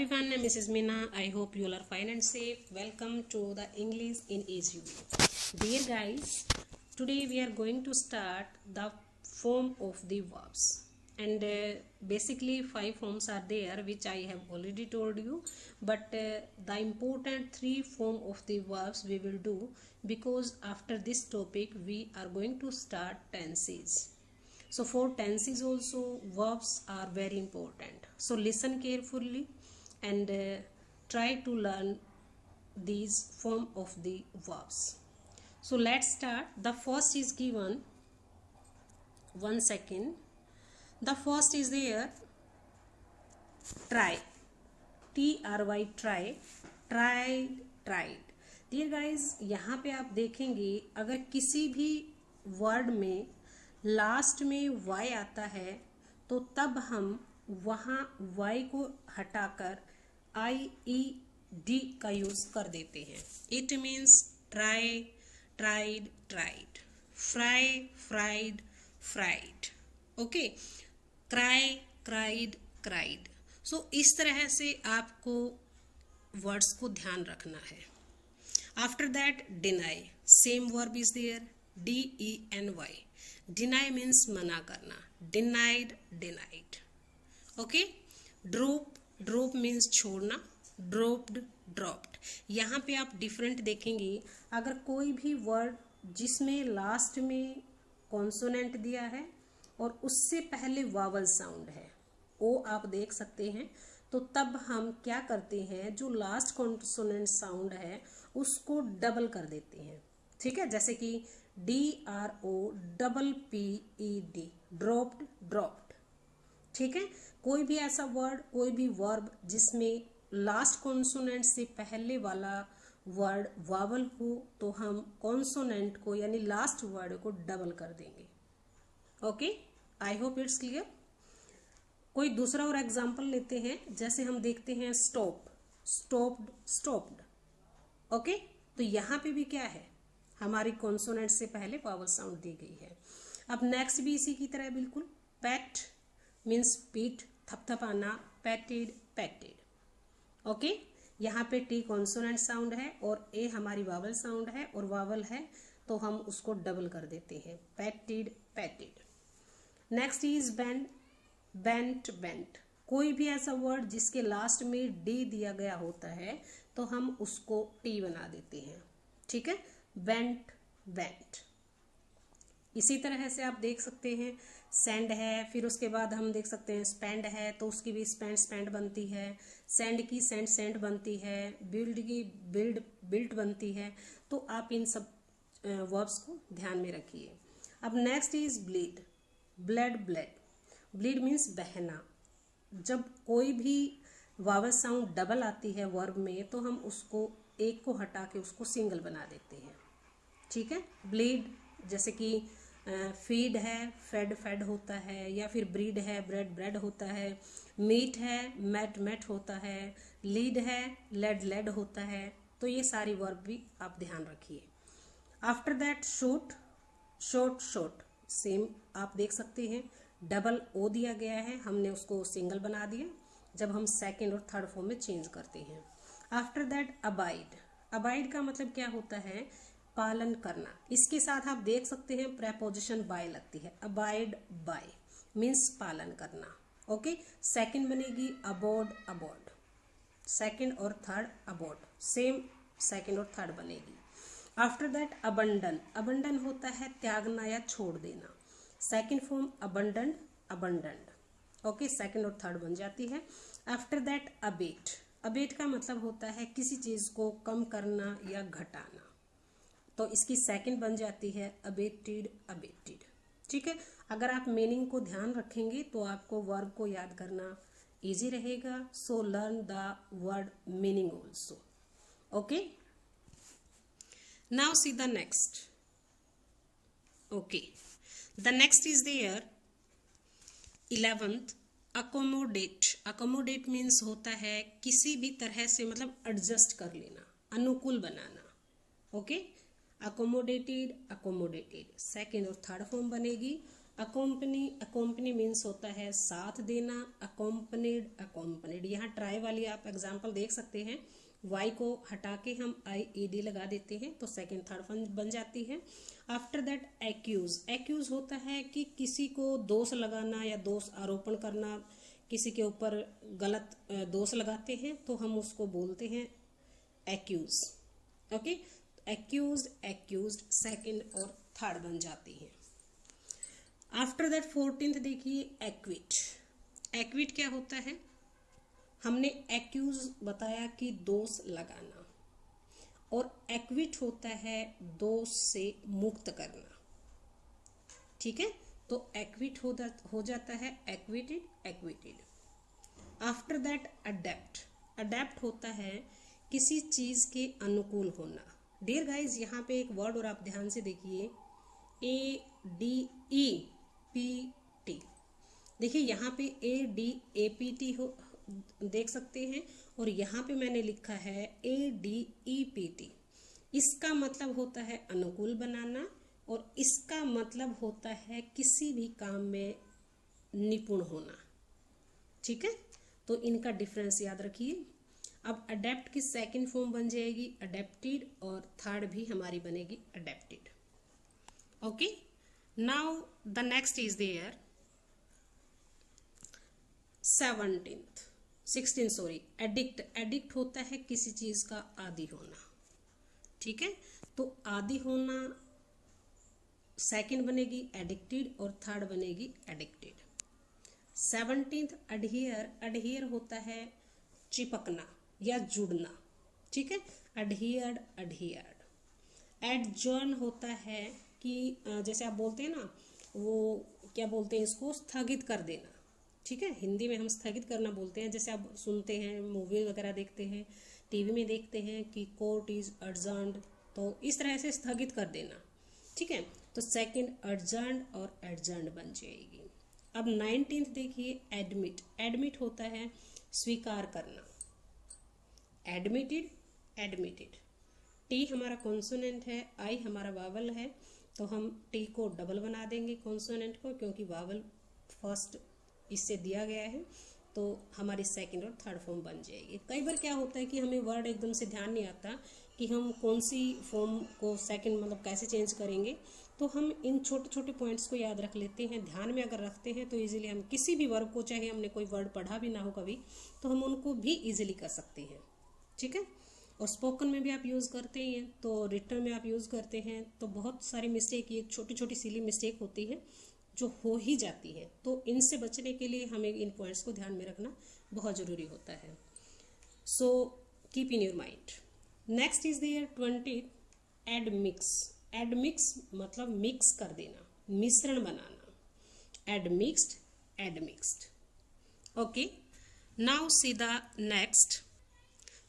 everyone, Mrs. Meena. I hope you all are fine and safe. Welcome to the English in Easy Way. Dear guys, today we are going to start the form of the verbs. And basically 5 forms are there which I have already told you. But the important 3 form of the verbs we will do, because after this topic we are going to start tenses. So for tenses also verbs are very important. So listen carefully and try to learn these form of the verbs. So let's start. The first is given. 1 second. The first is there. Try. TRY. Try. Tried. Dear guys, यहाँ पे आप देखेंगे अगर किसी भी word में last में y आता है तो तब हम वहाँ y को हटाकर IED का यूज कर देते हैं. It means try, tried, tried, fry, fried, fried. Okay, cry, cried, cried. So इस तरह से आपको वर्ड्स को ध्यान रखना है. After that deny. Same verb is there. DENY. Deny means मना करना. Denied, denied. Okay. Drop means छोड़ना. Dropped, dropped. यहाँ पे आप डिफरेंट देखेंगे. अगर कोई भी वर्ड जिसमें लास्ट में कॉन्सोनेंट दिया है और उससे पहले वावल साउंड है, वो आप देख सकते हैं, तो तब हम क्या करते हैं, जो लास्ट कॉन्सोनेंट साउंड है उसको डबल कर देते हैं. ठीक है, जैसे कि DROPPED. Dropped, dropped. ठीक है, कोई भी ऐसा वर्ड, कोई भी वर्ब जिसमें लास्ट कॉन्सोनेंट से पहले वाला वर्ड वावल हो तो हम कॉन्सोनेंट को यानी लास्ट वर्ड को डबल कर देंगे. Okay, I hope it's clear. कोई दूसरा और एग्जांपल लेते हैं. जैसे हम देखते हैं स्टॉप, स्टॉप्ड, स्टॉप्ड. ओके, तो यहाँ पे भी क्या है, हमारी कॉन्सोनेंट से पहले वावल साउंड दी गई है. अब नेक्स्ट भी इसी की तरह बिल्कुल. पैट मीन्स पीठ, थपथपाना. पैटेड, पैटेड. ओके, यहाँ पे टी कॉन्सोनेंट साउंड है और ए हमारी वावल साउंड है और वावल है तो हम उसको डबल कर देते हैं. पैटेड, पैटेड. Next is bend, bent, bent. कोई भी ऐसा वर्ड जिसके लास्ट में डी दिया गया होता है तो हम उसको टी बना देते हैं. ठीक है, बेंट, बेंट. इसी तरह से आप देख सकते हैं सेंड है, फिर उसके बाद हम देख सकते हैं स्पेंड है तो उसकी भी स्पेंड, स्पेंड बनती है. सेंड की सेंड, सेंड बनती है. बिल्ड की बिल्ड, बिल्ट बनती है. तो आप इन सब वर्ब्स को ध्यान में रखिए. अब next is bleed, blood, blood. Bleed means बहना. जब कोई भी वावल साउंड डबल आती है वर्ब में तो हम उसको एक को हटा के उसको सिंगल बना देते हैं. ठीक है, ब्लीड. जैसे कि फीड है, फेड, फेड होता है, या फिर ब्रीड है, ब्रेड, ब्रेड होता है. मीट है, मैट, मैट होता है. लीड है, लेड, लेड होता है. तो ये सारी वर्ब भी आप ध्यान रखिए. After that shoot, shot, shot. Same आप देख सकते हैं डबल ओ दिया गया है, हमने उसको सिंगल बना दिया जब हम सेकेंड और थर्ड फॉर्म में चेंज करते हैं. After that abide. अबाइड का मतलब क्या होता है, पालन करना. इसके साथ आप देख सकते हैं प्रेपोजिशन बाय लगती है. अबाइड बाय मीन्स पालन करना. ओके, सेकंड बनेगी अबोर्ड, अबोर्ड. सेकंड और थर्ड अबोर्ड, सेम सेकंड और थर्ड बनेगी. After that abandon. अबंडन होता है त्यागना या छोड़ देना. Second form abandon, abandoned. Okay, second और थर्ड बन जाती है. After that abate. अबेट का मतलब होता है किसी चीज को कम करना या घटाना. तो इसकी सेकंड बन जाती है अबेटेड, अबेटेड. ठीक है, अगर आप मीनिंग को ध्यान रखेंगे तो आपको वर्ब को याद करना इजी रहेगा. So learn the word meaning also. Okay, now see the next. Okay, the next is there 11th accommodate. Accommodate means होता है किसी भी तरह से मतलब एडजस्ट कर लेना, अनुकूल बनाना. Okay, accommodated, accommodated. सेकेंड और थर्ड फॉर्म बनेगी. अकोम्पनी मीन्स होता है साथ देना, अकोम्पनीड। यहाँ ट्राई वाली आप एग्जाम्पल देख सकते हैं, वाई को हटा के हम IED लगा देते हैं तो सेकेंड थर्ड फॉर्म बन जाती है। आफ्टर दैट एक्यूज होता है कि किसी को दोष लगाना या दोष आरोपण करना, किसी के ऊपर गलत दोष लगाते हैं तो हम उसको बोलते हैं एक्यूज। ओके, एक्यूज्ड सेकेंड और थर्ड बन जाती है। आफ्टर दैट 14th देखिए एक्विट क्या होता है, हमने एक्यूज बताया कि दोष लगाना, और एक्विट होता है दोष से मुक्त करना। ठीक है, तो एक्विट हो जाता है एक्विटेड। आफ्टर दैट अडेप्ट होता है किसी चीज के अनुकूल होना। डियर गाइज, यहाँ पे एक वर्ड और आप ध्यान से देखिए, ADEPT। देखिए यहाँ पे ADAPT हो देख सकते हैं, और यहाँ पे मैंने लिखा है ADEPT। इसका मतलब होता है अनुकूल बनाना, और इसका मतलब होता है किसी भी काम में निपुण होना। ठीक है, तो इनका डिफरेंस याद रखिए। अब अडेप्ट की सेकंड फॉर्म बन जाएगी अडेप्टेड, और थर्ड भी हमारी बनेगी adapted. Okay, now the next is there 16 sorry, addict होता है किसी चीज का आदी होना। ठीक है, तो आदी होना सेकंड बनेगी एडिक्टेड और थर्ड बनेगी एडिक्टेड। 17th अडहियर होता है चिपकना या जुड़ना। ठीक है, अडहियर्ड। एडजर्न होता है कि जैसे आप बोलते हैं ना, वो क्या बोलते हैं इसको, स्थगित कर देना। ठीक है, हिंदी में हम स्थगित करना बोलते हैं। जैसे आप सुनते हैं, मूवी वगैरह देखते हैं, टीवी में देखते हैं कि कोर्ट इज अर्जेंट, तो इस तरह से स्थगित कर देना। ठीक है, तो सेकंड अर्जेंट और एडजर्न बन जाएगी। अब 19th देखिए एडमिट होता है स्वीकार करना। एडमिटेड। टी हमारा कॉन्सोनेंट है, आई हमारा वावल है, तो हम टी को डबल बना देंगे कॉन्सोनेंट को, क्योंकि वावल फर्स्ट इससे दिया गया है, तो हमारी सेकंड और थर्ड फॉर्म बन जाएगी। कई बार क्या होता है कि हमें वर्ड एकदम से ध्यान नहीं आता कि हम कौन सी फॉर्म को सेकंड मतलब कैसे चेंज करेंगे, तो हम इन छोटे छोटे पॉइंट्स को याद रख लेते हैं। ध्यान में अगर रखते हैं तो इजीली हम किसी भी वर्ब को, चाहे हमने कोई वर्ड पढ़ा भी ना हो कभी, तो हम उनको भी इजीली कर सकते हैं। ठीक है, और स्पोकन में भी आप यूज़ करते हैं, तो रिटर्न में आप यूज़ करते हैं, तो बहुत सारी मिस्टेक, ये छोटी छोटी सिली मिस्टेक होती है जो हो ही जाती है। तो इनसे बचने के लिए हमें इन पॉइंट्स को ध्यान में रखना बहुत ज़रूरी होता है। So keep in your mind. Next is there 20 admix मतलब मिक्स कर देना, मिश्रण बनाना। Admixed. Okay, now see the next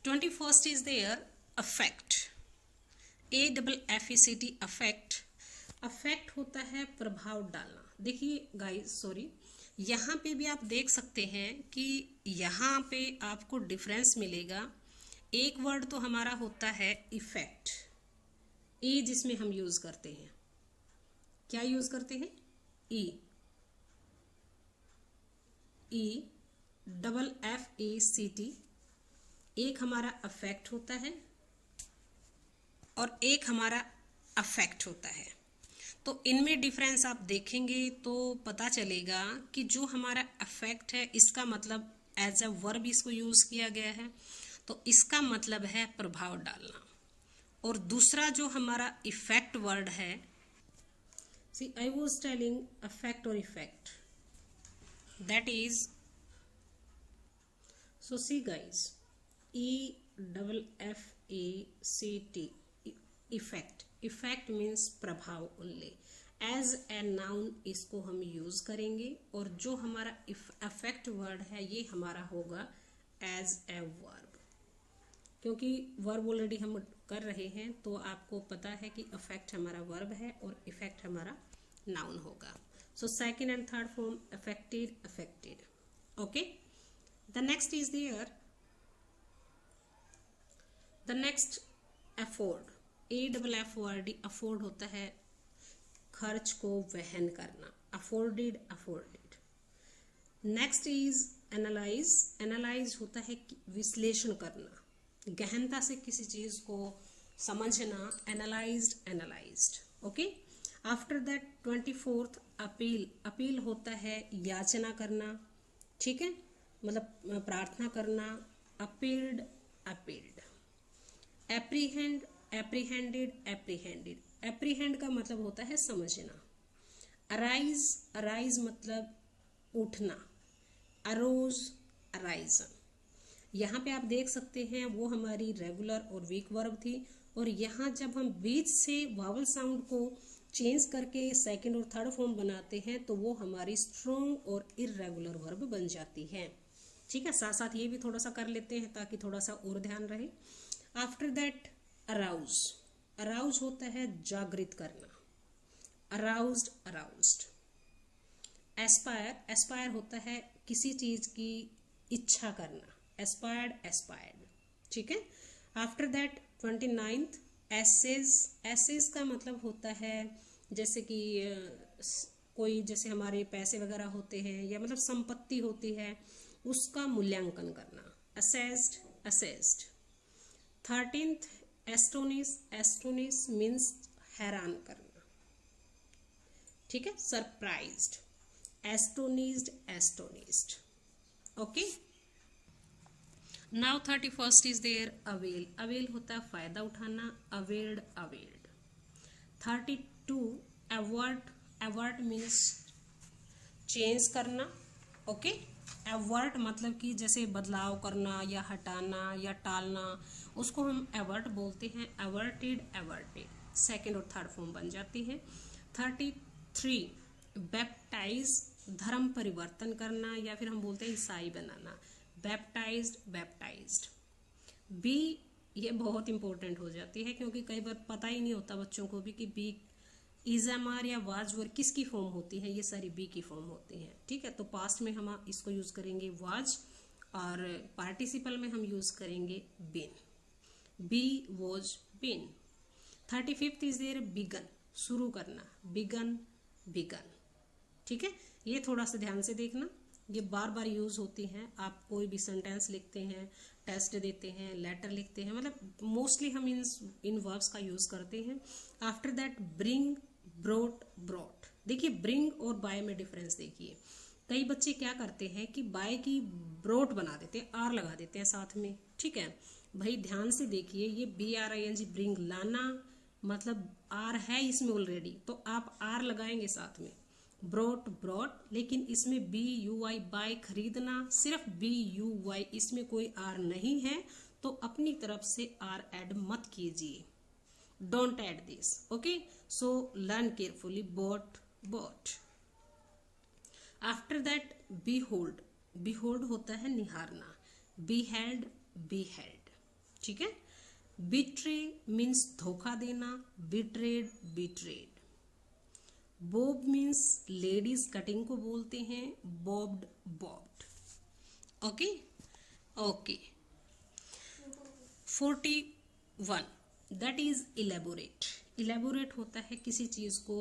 21st is there affect, AFFECT affect होता है प्रभाव डालना। देखिए गाइस, सॉरी, यहाँ पे भी आप देख सकते हैं कि यहाँ पे आपको डिफरेंस मिलेगा। एक वर्ड तो हमारा होता है इफेक्ट, ई जिसमें हम यूज करते हैं, क्या यूज करते हैं, EFFECT। एक हमारा अफेक्ट होता है और एक हमारा अफेक्ट होता है। तो इनमें डिफरेंस आप देखेंगे तो पता चलेगा कि जो हमारा अफेक्ट है इसका मतलब एज अ वर्ब इसको यूज किया गया है, तो इसका मतलब है प्रभाव डालना। और दूसरा जो हमारा इफेक्ट वर्ड है, सी आई वॉज टेलिंग अफेक्ट और effect, that is, so see guys, EFFECT effect means प्रभाव ओनली। एज ए नाउन इसको हम यूज करेंगे, और जो हमारा अफेक्ट वर्ड है ये हमारा होगा एज ए वर्ब। क्योंकि वर्ब ऑलरेडी हम कर रहे हैं, तो आपको पता है कि अफेक्ट हमारा वर्ब है और इफेक्ट हमारा नाउन होगा। So second and third form affected. Okay, the next is there the next afford, AFFORD। Afford होता है खर्च को वहन करना। Afforded, afforded. Next is analyse. Analyse होता है विश्लेषण करना, गहनता से किसी चीज को समझना, analysed, analysed. Okay. After that 24th appeal. Appeal होता है याचना करना, ठीक है, मतलब प्रार्थना करना, appealed, appealed. Apprehend, apprehended, apprehended. Apprehend का मतलब होता है समझना। अराइज, अराइज मतलब उठना, अरोज, अराइजन। यहाँ पे आप देख सकते हैं वो हमारी रेगुलर और वीक वर्ब थी, और यहाँ जब हम बीच से वावल साउंड को चेंज करके सेकंड और थर्ड फॉर्म बनाते हैं तो वो हमारी स्ट्रॉन्ग और इर्रेगुलर वर्ब बन जाती है। ठीक है, साथ साथ ये भी थोड़ा सा कर लेते हैं ताकि थोड़ा सा और ध्यान रहे। After that arouse. अराउज होता है जागृत करना, अराउज्ड, अराउज्ड। एस्पायर, एस्पायर होता है किसी चीज की इच्छा करना, एस्पायर्ड, एस्पायर्ड। ठीक है। After that 29th essays. Essays का मतलब होता है जैसे कि कोई, जैसे हमारे पैसे वगैरह होते हैं या मतलब संपत्ति होती है, उसका मूल्यांकन करना, assessed, assessed. 13th astonish. Astonish means हैरान करना, ठीक है, surprised, astonished, astonished. Okay. Now 31st is there avail. Avail होता है फायदा उठाना, availed, availed. 32 avert. Avert means change करना। ओके। एवर्ट मतलब कि जैसे बदलाव करना या हटाना या टालना, उसको हम एवर्ट बोलते हैं। एवर्टेड, एवर्टेड, सेकेंड और थर्ड फॉर्म बन जाती है। 33 बैप्टाइज, धर्म परिवर्तन करना या फिर हम बोलते हैं ईसाई बनाना, बैप्टाइज्ड, बैप्टाइज्ड। बी, ये बहुत इंपॉर्टेंट हो जाती है क्योंकि कई बार पता ही नहीं होता बच्चों को भी कि बी इज़ामार या वाज वर किसकी फॉर्म होती है, ये सारी बी की फॉर्म होती है। ठीक है, तो पास्ट में हम इसको यूज करेंगे वाज, और पार्टिसिपल में हम यूज करेंगे been, be was, been. 35th is there began, शुरू करना, बिगन, बिगन। ठीक है, ये थोड़ा सा ध्यान से देखना, ये बार बार यूज होती हैं। आप कोई भी सेंटेंस लिखते हैं, टेस्ट देते हैं, लेटर लिखते हैं, मतलब मोस्टली हम इन वर्ब्स का यूज करते हैं। After that bring, brought, brought. देखिए ब्रिंग और बाय में डिफरेंस देखिए। कई बच्चे क्या करते हैं कि बाय की ब्रोट बना देते हैं, आर लगा देते हैं साथ में। ठीक है भाई, ध्यान से देखिए, ये BRING ब्रिंग, लाना, मतलब आर है इसमें ऑलरेडी, तो आप आर लगाएंगे साथ में, ब्रोट, ब्रॉट, लेकिन इसमें BUY, बाय, खरीदना, सिर्फ BUY, इसमें कोई आर नहीं है, तो अपनी तरफ से आर ऐड मत कीजिए, don't add this. Okay, so learn carefully, boat, boat. After that behold. Behold होता है निहारना, बीहेल्ड, बीहेल्ड। ठीक है। बिट्रे मीन्स धोखा देना, betrayed, betrayed. Bob means ladies cutting को बोलते हैं, barbed, barbed. Okay, okay. 41 that is elaborate. Elaborate होता है किसी चीज को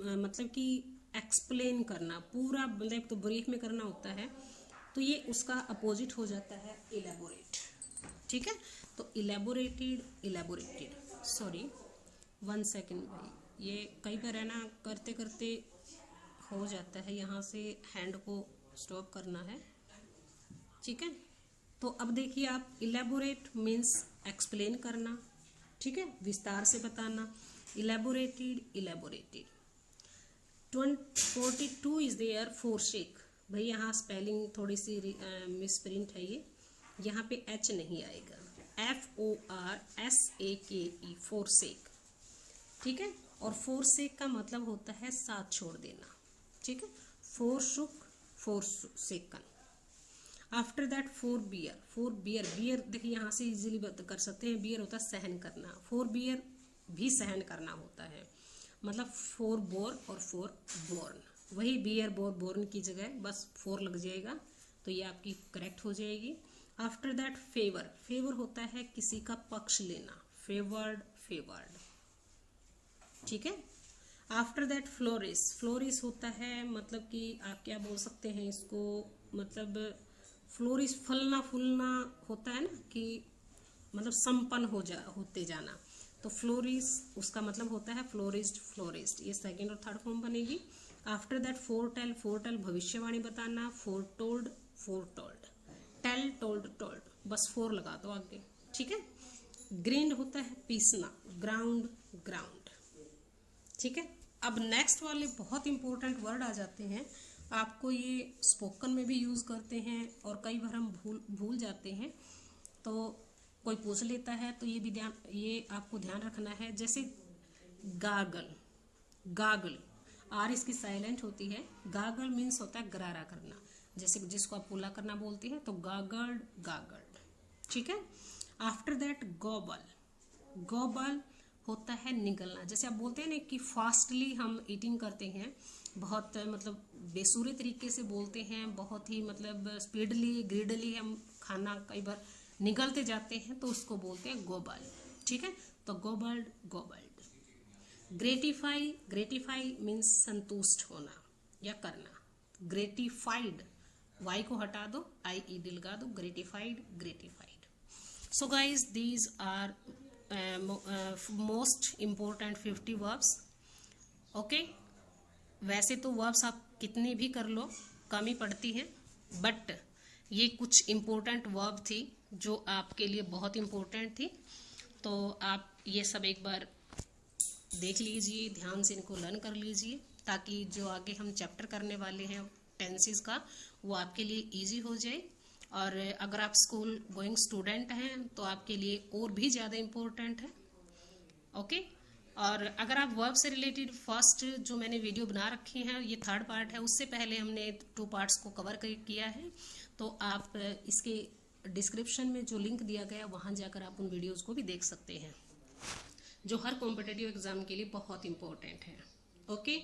मतलब कि एक्सप्लेन करना, पूरा मतलब तो ब्रीफ में करना होता है, तो ये उसका अपोजिट हो जाता है इलेबोरेट। ठीक है, तो इलेबोरेटेड, इलेबोरेटेड, सॉरी 1 सेकेंड भाई, ये कई बार है ना करते करते हो जाता है, यहाँ से हैंड को स्टॉप करना है। ठीक है, तो अब देखिए आप, इलेबोरेट मीन्स एक्सप्लेन करना, ठीक है, विस्तार से बताना, elaborated, elaborated. 42 is there forsake. भाई यहाँ स्पेलिंग थोड़ी सी मिसप्रिंट है, ये यहाँ पे H नहीं आएगा, FORSAKE, फोरसेक। ठीक है, और फोरसेक का मतलब होता है साथ छोड़ देना। ठीक है, forsook, forsaken. After that forbear. Forbear, bear देखिए यहाँ से इजीली कर सकते हैं, बियर होता है सहन करना, फोर बियर भी सहन करना होता है, मतलब फोर बोर और फोर बोर्न, वही बियर, बोर, बोर्न की जगह बस फोर लग जाएगा, तो ये आपकी करेक्ट हो जाएगी। After that favour. फेवर होता है किसी का पक्ष लेना, फेवर्ड, फेवर्ड। ठीक है, आफ्टर दैट फ्लोरिश, फ्लोरिश होता है मतलब कि आप क्या बोल सकते हैं इसको, मतलब फ्लोरिश फलना फूलना होता है ना, कि मतलब संपन्न होते जाना, तो फ्लोरिश उसका मतलब होता है फ्लोरिस्ड, फ्लोरिस्ट, ये सेकेंड और थर्ड फॉर्म बनेगी। आफ्टर दैट फोरटेल, फोरटेल भविष्यवाणी बताना, foretold, foretold, tell, told, told, बस फोर लगा दो आगे, ठीक है। ग्रेन्ड होता है पीसना, ग्राउंड, ग्राउंड, ठीक है। अब नेक्स्ट वाले बहुत इंपॉर्टेंट वर्ड आ जाते हैं, आपको ये स्पोकन में भी यूज करते हैं और कई बार हम भूल जाते हैं, तो कोई पूछ लेता है तो ये आपको ध्यान रखना है। जैसे गागल, गागल, आर इसकी साइलेंट होती है, गागल मीन्स होता है गरारा करना, जैसे जिसको आप पुला करना बोलते हैं, तो गागल्ड, गागल्ड, ठीक है। आफ्टर दैट गोबल, गोबल होता है निगलना, जैसे आप बोलते हैं ना कि फास्टली हम ईटिंग करते हैं, बहुत मतलब बेसुरे तरीके से बोलते हैं, बहुत ही मतलब स्पीडली ग्रीडली हम खाना कई बार निगलते जाते हैं, तो उसको बोलते हैं गोबल, ठीक है। तो गोबल्ड, गोबल्ड। ग्रेटिफाई, ग्रेटिफाई मीन्स संतुष्ट होना या करना, ग्रेटिफाइड, वाई को हटा दो, आई ई डी लगा दो, gratified, gratified. So guys these are most important 50 verbs, okay. वैसे तो वर्ब्स आप कितने भी कर लो कम ही पड़ती हैं, बट ये कुछ इम्पोर्टेंट वर्ब थी जो आपके लिए बहुत इम्पोर्टेंट थी, तो आप ये सब एक बार देख लीजिए, ध्यान से इनको लर्न कर लीजिए, ताकि जो आगे हम चैप्टर करने वाले हैं टेंसेस का, वो आपके लिए इजी हो जाए। और अगर आप स्कूल गोइंग स्टूडेंट हैं तो आपके लिए और भी ज़्यादा इम्पोर्टेंट है, ओके। और अगर आप वर्ब से रिलेटेड फर्स्ट जो मैंने वीडियो बना रखी है, ये थर्ड पार्ट है, उससे पहले हमने 2 पार्ट्स को कवर किया है, तो आप इसके डिस्क्रिप्शन में जो लिंक दिया गया वहाँ जाकर आप उन वीडियोस को भी देख सकते हैं, जो हर कॉम्पिटिटिव एग्जाम के लिए बहुत इंपॉर्टेंट है, ओके।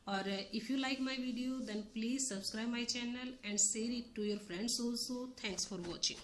और if you like my video then please subscribe my channel and share it to your friends also. Thanks for watching.